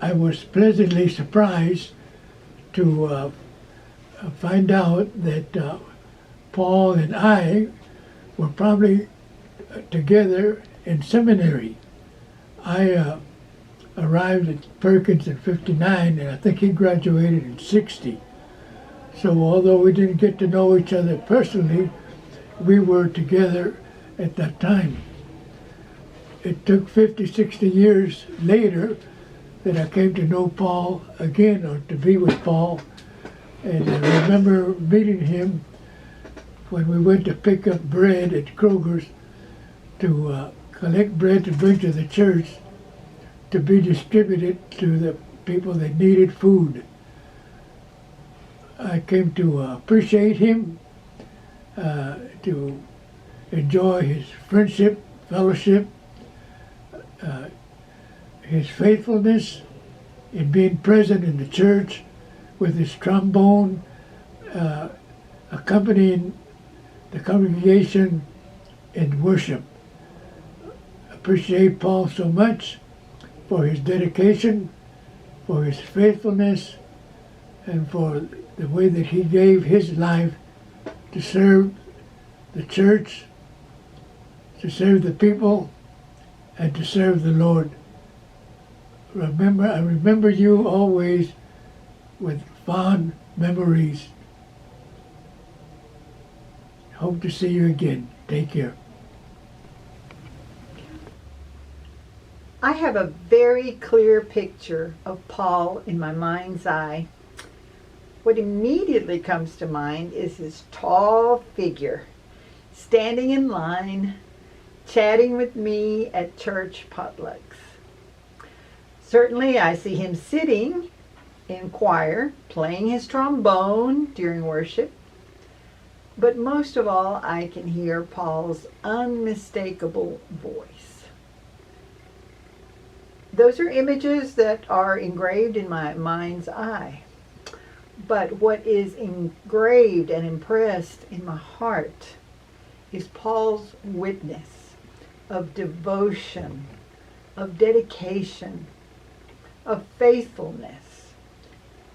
I was pleasantly surprised to find out that Paul and I were probably together in seminary. I arrived at Perkins in '59, and I think he graduated in '60. So although we didn't get to know each other personally, we were together at that time. It took 50, 60 years later that I came to know Paul again, or to be with Paul. And I remember meeting him when we went to pick up bread at Kroger's to collect bread to bring to the church to be distributed to the people that needed food. I came to appreciate him, to enjoy his friendship, fellowship, his faithfulness in being present in the church with his trombone, accompanying the congregation in worship. Appreciate Paul so much for his dedication, for his faithfulness, and for the way that he gave his life to serve the church, to serve the people, and to serve the Lord. I remember you always with fond memories. Hope to see you again. Take care. I have a very clear picture of Paul in my mind's eye. What immediately comes to mind is his tall figure, standing in line, chatting with me at church potlucks. Certainly I see him sitting in choir, playing his trombone during worship. But most of all, I can hear Paul's unmistakable voice. Those are images that are engraved in my mind's eye. But what is engraved and impressed in my heart is Paul's witness of devotion, of dedication, of faithfulness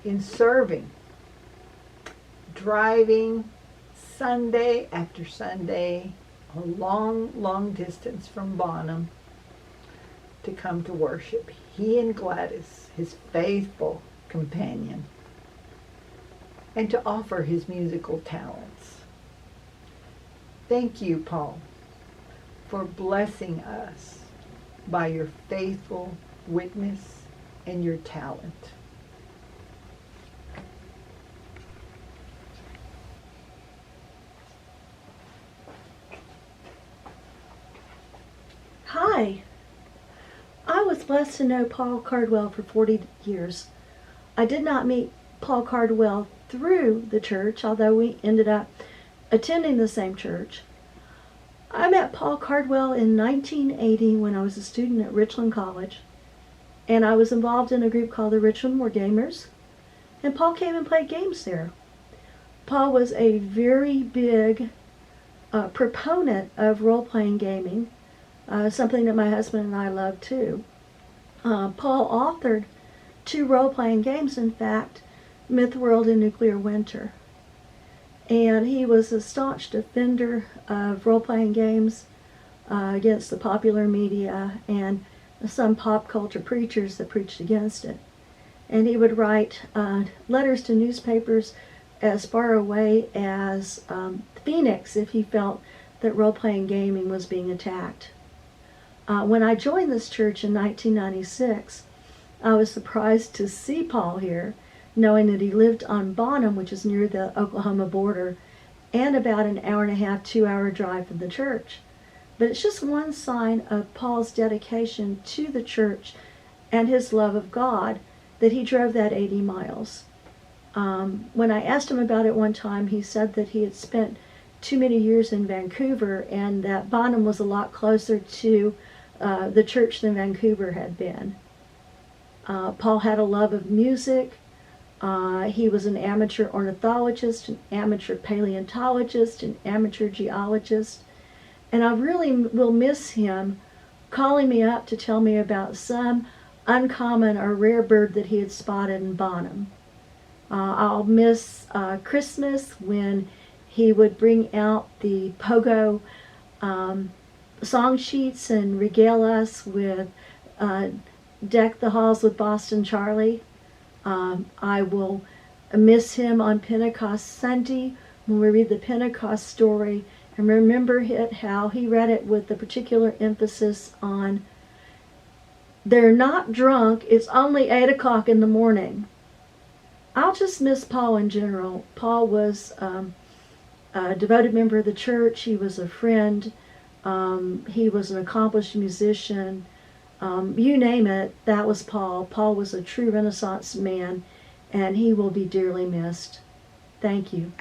in serving, driving Sunday after Sunday a long, long distance from Bonham to come to worship. He and Gladys, his faithful companion, and to offer his musical talents. Thank you, Paul, for blessing us by your faithful witness and your talent. Hi. I was blessed to know Paul Cardwell for 40 years. I did not meet Paul Cardwell through the church, although we ended up attending the same church. I met Paul Cardwell in 1980 when I was a student at Richland College, and I was involved in a group called the Richland War Gamers, and Paul came and played games there. Paul was a very big proponent of role-playing gaming, something that my husband and I love too. Paul authored 2 role-playing games, in fact, Myth World and Nuclear Winter. And he was a staunch defender of role-playing games against the popular media and some pop culture preachers that preached against it. And he would write letters to newspapers as far away as Phoenix if he felt that role-playing gaming was being attacked. When I joined this church in 1996, I was surprised to see Paul here, knowing that he lived on Bonham, which is near the Oklahoma border, and about an hour and a half, 2-hour drive from the church. But it's just one sign of Paul's dedication to the church and his love of God that he drove that 80 miles. When I asked him about it one time, he said that he had spent too many years in Vancouver and that Bonham was a lot closer to the church than Vancouver had been. Paul had a love of music. He was an amateur ornithologist, an amateur paleontologist, an amateur geologist. And I really will miss him calling me up to tell me about some uncommon or rare bird that he had spotted in Bonham. I'll miss Christmas when he would bring out the pogo song sheets and regale us with Deck the Halls with Boston Charlie. I will miss him on Pentecost Sunday when we read the Pentecost story and remember how he read it with a particular emphasis on they're not drunk, it's only 8 o'clock in the morning. I'll just miss Paul in general. Paul was a devoted member of the church. He was a friend. He was an accomplished musician. You name it, that was Paul. Paul was a true Renaissance man, and he will be dearly missed. Thank you.